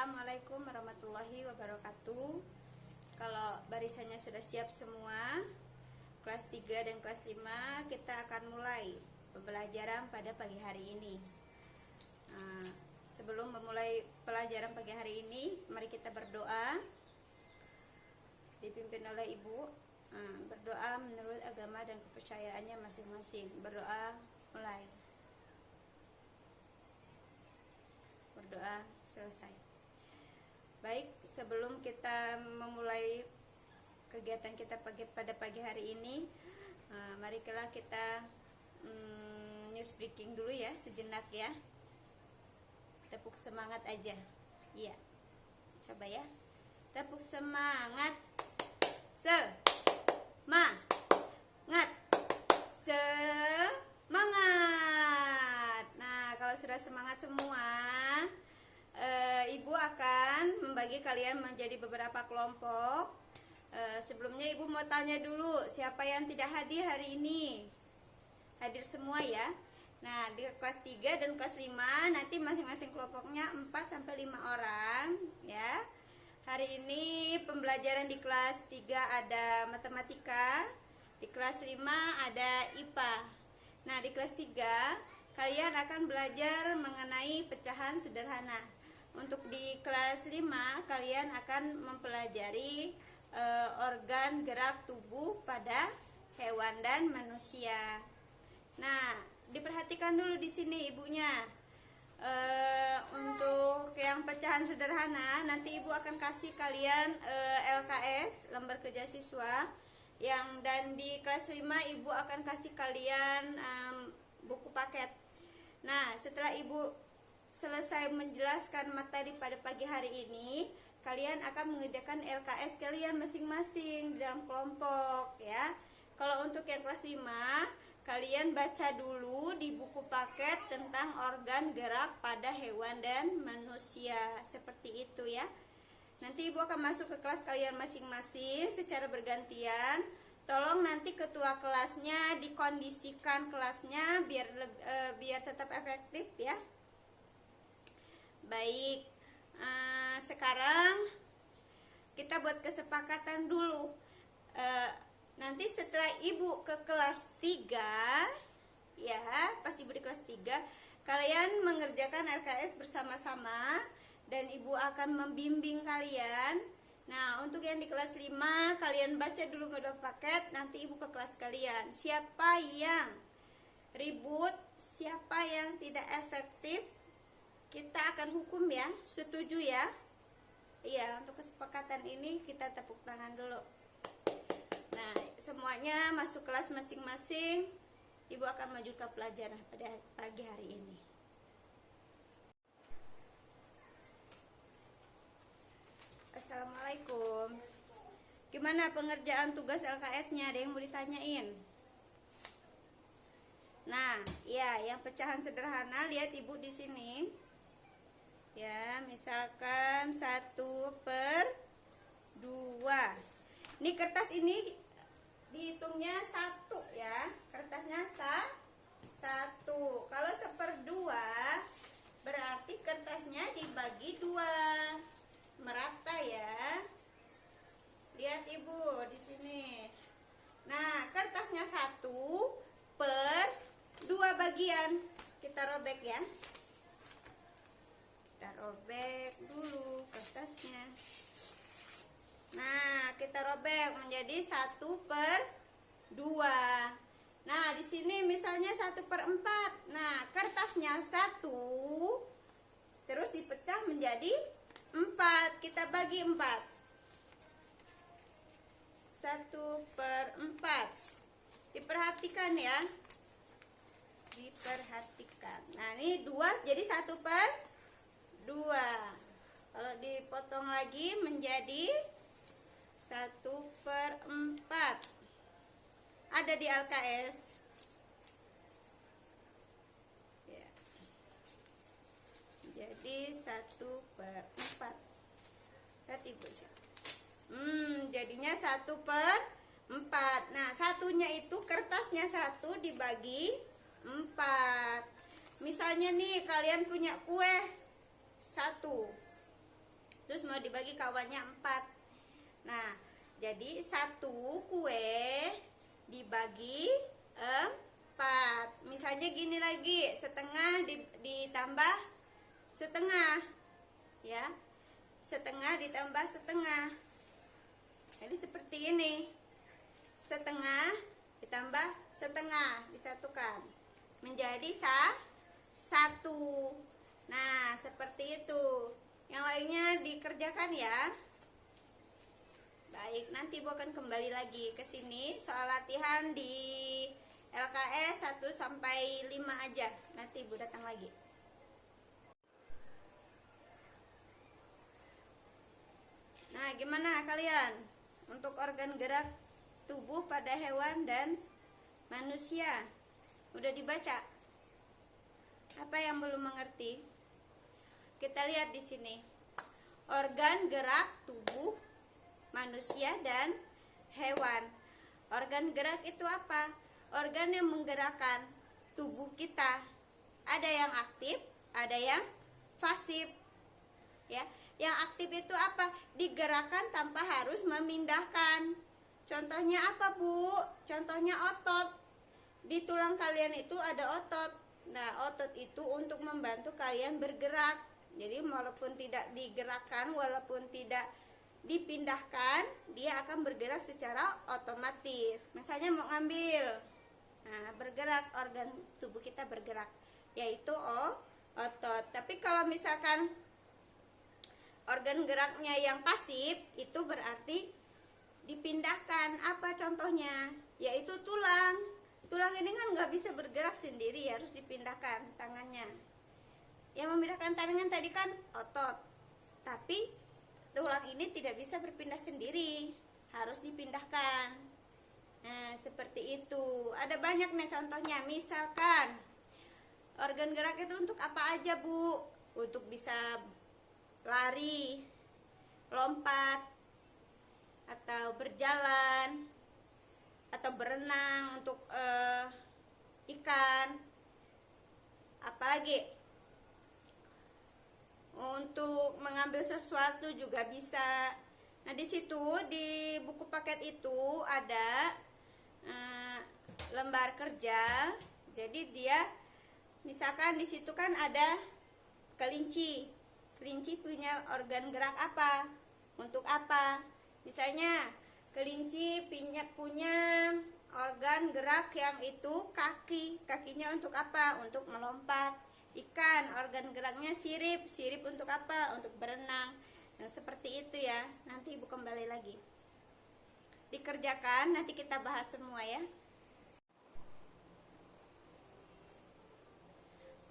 Assalamualaikum warahmatullahi wabarakatuh. Kalau barisannya sudah siap semua, kelas 3 dan kelas 5 kita akan mulai pembelajaran pada pagi hari ini. Sebelum memulai pelajaran pagi hari ini, mari kita berdoa. Dipimpin oleh Ibu. Berdoa menurut agama dan kepercayaannya masing-masing. Berdoa mulai. Berdoa selesai. Baik, sebelum kita memulai kegiatan kita pada pagi hari ini, marilah kita news breaking dulu ya, sejenak ya. Tepuk semangat aja. Iya. Coba ya. Tepuk semangat. Semangat. Semangat. Nah, kalau sudah semangat semua, Ibu akan membagi kalian menjadi beberapa kelompok. Sebelumnya Ibu mau tanya dulu, siapa yang tidak hadir hari ini? Hadir semua ya. Nah, di kelas 3 dan kelas 5 nanti masing-masing kelompoknya 4-5 orang ya. Hari ini pembelajaran di kelas 3 ada matematika, di kelas 5 ada IPA. Nah, di kelas 3 kalian akan belajar mengenai pecahan sederhana. Untuk di kelas 5 kalian akan mempelajari organ gerak tubuh pada hewan dan manusia. Nah, diperhatikan dulu di sini ibunya. Untuk yang pecahan sederhana nanti ibu akan kasih kalian LKS, lembar kerja siswa. Dan di kelas 5 ibu akan kasih kalian buku paket. Nah, setelah ibu selesai menjelaskan materi pada pagi hari ini, kalian akan mengerjakan LKS kalian masing-masing dalam kelompok ya. Kalau untuk yang kelas 5, kalian baca dulu di buku paket tentang organ gerak pada hewan dan manusia. Seperti itu ya. Nanti ibu akan masuk ke kelas kalian masing-masing secara bergantian. Tolong nanti ketua kelasnya dikondisikan kelasnya biar tetap efektif ya. Baik, sekarang kita buat kesepakatan dulu. Nanti setelah ibu ke kelas 3 ya, pas ibu di kelas 3 kalian mengerjakan LKS bersama-sama dan ibu akan membimbing kalian. Nah, untuk yang di kelas 5 kalian baca dulu model paket, nanti ibu ke kelas kalian. Siapa yang ribut, siapa yang tidak efektif, kita akan hukum ya. Setuju ya? Iya, untuk kesepakatan ini kita tepuk tangan dulu. Nah, semuanya masuk kelas masing-masing. Ibu akan melanjutkan pelajaran pada pagi hari ini. Assalamualaikum. Gimana pengerjaan tugas LKS-nya? Ada yang mau ditanyain? Nah, ya, yang pecahan sederhana lihat ibu di sini. Ya, misalkan 1/2. Ini kertas ini dihitungnya 1 ya. Kertasnya 1. Kalau 1/2 berarti kertasnya dibagi 2. Merata ya. Lihat ibu di sini. Nah, kertasnya 1/2 bagian. Kita robek ya. Kita robek dulu kertasnya. Nah, kita robek menjadi 1/2. Nah, di sini misalnya 1/4. Nah, kertasnya 1 terus dipecah menjadi 4. Kita bagi 4. 1/4. Diperhatikan ya. Diperhatikan. Nah, ini 2 jadi 1/2. Kalau dipotong lagi menjadi 1/4. Ada di LKS ya. Jadi 1/4. Lihat ibu sih. Jadinya 1/4. Nah, satunya itu kertasnya 1 dibagi 4. Misalnya nih kalian punya kue 1. terus mau dibagi kawannya 4. Nah, jadi 1 kue dibagi 4. Misalnya gini lagi, setengah ditambah setengah, ya, setengah ditambah setengah. Jadi seperti ini, setengah ditambah setengah disatukan menjadi 1. Nah, seperti itu. Yang lainnya dikerjakan ya. Baik, nanti Ibu akan kembali lagi ke sini. Soal latihan di LKS 1 sampai 5 aja. Nanti Ibu datang lagi. Nah, gimana kalian untuk organ gerak tubuh pada hewan dan manusia? Udah dibaca? Apa yang belum mengerti? Kita lihat di sini. Organ gerak tubuh manusia dan hewan. Organ gerak itu apa? Organ yang menggerakkan tubuh kita. Ada yang aktif, ada yang pasif. Ya, yang aktif itu apa? Digerakkan tanpa harus memindahkan. Contohnya apa, Bu? Contohnya otot. Di tulang kalian itu ada otot. Nah, otot itu untuk membantu kalian bergerak. Jadi walaupun tidak digerakkan, walaupun tidak dipindahkan, dia akan bergerak secara otomatis. Misalnya mau ngambil, nah bergerak, organ tubuh kita bergerak, yaitu otot. Tapi kalau misalkan organ geraknya yang pasif, itu berarti dipindahkan. Apa contohnya? Yaitu tulang. Tulang ini kan nggak bisa bergerak sendiri, harus dipindahkan tangannya. Yang memindahkan tangan tadi kan otot, tapi tulang ini tidak bisa berpindah sendiri, harus dipindahkan. Nah, seperti itu. Ada banyak nih contohnya. Misalkan organ gerak itu untuk apa aja, Bu? Untuk bisa lari, lompat, atau berjalan, atau berenang, untuk ikan. Apalagi untuk mengambil sesuatu juga bisa. Nah, di situ di buku paket itu ada lembar kerja. Jadi dia misalkan di situ kan ada kelinci. Kelinci punya organ gerak apa? Untuk apa? Misalnya kelinci punya organ gerak yang itu kaki. Kakinya untuk apa? Untuk melompat. Ikan, organ geraknya sirip. Sirip untuk apa? Untuk berenang. Nah, seperti itu ya. Nanti Ibu kembali lagi. Dikerjakan, nanti kita bahas semua ya.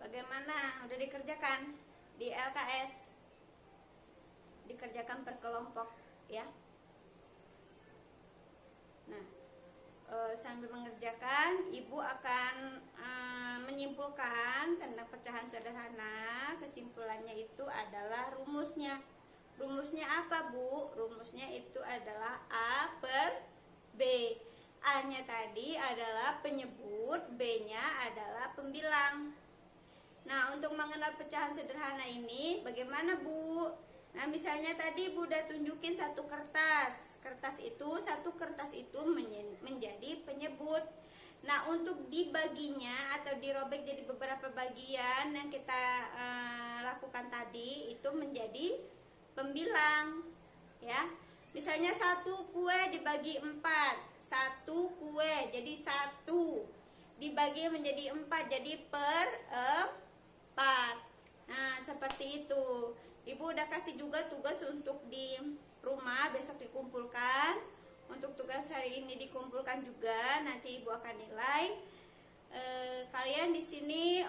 Bagaimana? Udah dikerjakan di LKS? Dikerjakan per kelompok ya. Nah, sambil mengerjakan, Ibu akan menyimpulkan tentang pecahan sederhana. Kesimpulannya itu adalah rumusnya. Rumusnya apa, Bu? Rumusnya itu adalah A per B. A-nya tadi adalah penyebut, B-nya adalah pembilang. Nah, untuk mengenal pecahan sederhana ini bagaimana, Bu? Nah, misalnya tadi Bu udah tunjukin satu kertas. Satu kertas itu menjadi penyebut. Nah, untuk dibaginya atau dirobek jadi beberapa bagian yang kita lakukan tadi itu menjadi pembilang ya. Misalnya 1 kue dibagi 4. 1 kue jadi 1 dibagi menjadi 4, jadi per 4. Nah, seperti itu. Ibu udah kasih juga tugas untuk di rumah, besok dikumpulkan. Untuk tugas hari ini dikumpulkan juga, nanti Ibu akan nilai. Kalian di sini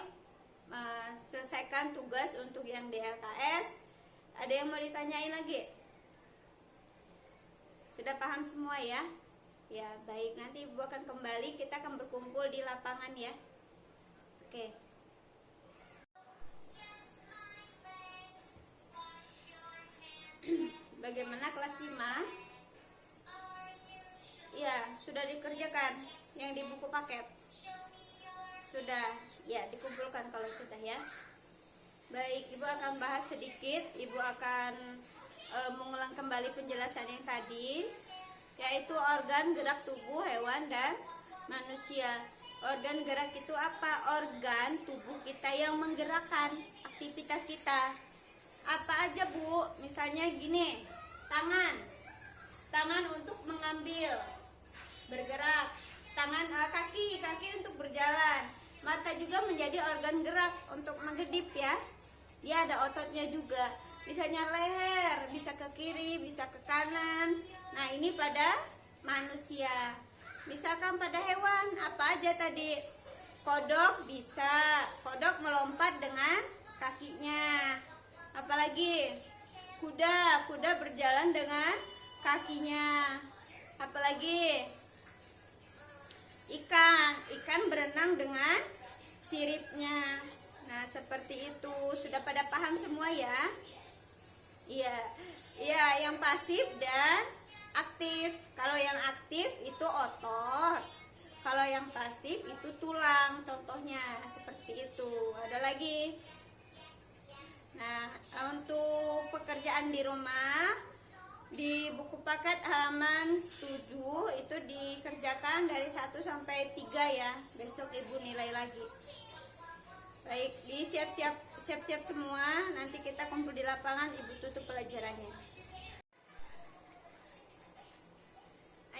selesaikan tugas untuk yang di LKS. Ada yang mau ditanyain lagi? Sudah paham semua ya? Ya, baik. Nanti Ibu akan kembali, kita akan berkumpul di lapangan ya. Oke. Bagaimana kelas 5? Ya, sudah dikerjakan yang di buku paket. Sudah, ya dikumpulkan kalau sudah ya. Baik, Ibu akan bahas sedikit. Ibu akan mengulang kembali penjelasan yang tadi, yaitu organ gerak tubuh hewan dan manusia. Organ gerak itu apa? Organ tubuh kita yang menggerakkan aktivitas kita. Apa aja, Bu? Misalnya gini, tangan untuk mengambil, bergerak. Kaki untuk berjalan. Mata juga menjadi organ gerak untuk menggedip ya. Dia ada ototnya juga. Misalnya leher, bisa ke kiri, bisa ke kanan. Nah, ini pada manusia. Misalkan pada hewan, apa aja tadi? Kodok bisa. Kodok melompat dengan kakinya. Apalagi? Kuda berjalan dengan kakinya. Apalagi? Ikan berenang dengan siripnya. Nah, seperti itu. Sudah pada paham semua ya? Iya. Iya, yang pasif dan aktif. Kalau yang aktif itu otot. Kalau yang pasif itu tulang. Contohnya seperti itu. Ada lagi. Nah, untuk pekerjaan di rumah, di buku paket halaman 7 itu dikerjakan dari 1 sampai 3 ya. Besok Ibu nilai lagi. Baik, siap-siap semua. Nanti kita kumpul di lapangan, Ibu tutup pelajarannya.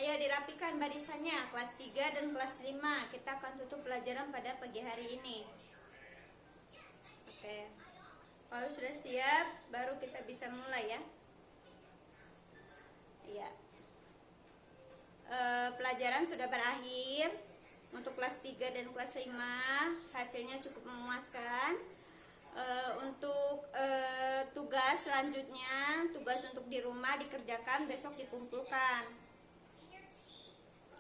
Ayo dirapikan barisannya, kelas 3 dan kelas 5. Kita akan tutup pelajaran pada pagi hari ini. Oke. Kalau sudah siap, baru kita bisa mulai ya. Iya. Pelajaran sudah berakhir. Untuk kelas 3 dan kelas 5 hasilnya cukup memuaskan. Untuk tugas selanjutnya, tugas untuk di rumah dikerjakan, besok dikumpulkan.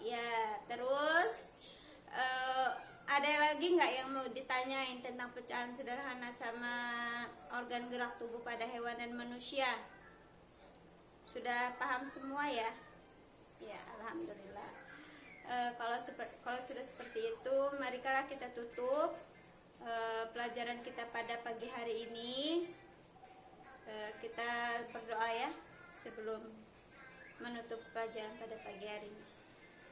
Ya, terus ada lagi nggak yang mau ditanyain tentang pecahan sederhana sama organ gerak tubuh pada hewan dan manusia? Sudah paham semua ya? Ya, alhamdulillah. Kalau sudah seperti itu, marilah kita tutup pelajaran kita pada pagi hari ini. Kita berdoa ya sebelum menutup pelajaran pada pagi hari ini.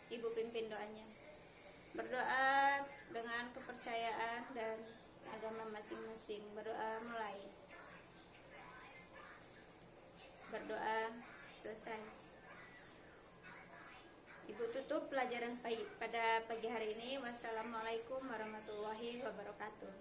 Ibu pimpin doanya. Berdoa dengan kepercayaan dan agama masing-masing. Berdoa mulai. Berdoa selesai. Ibu tutup pelajaran pada pagi hari ini. Wassalamualaikum warahmatullahi wabarakatuh.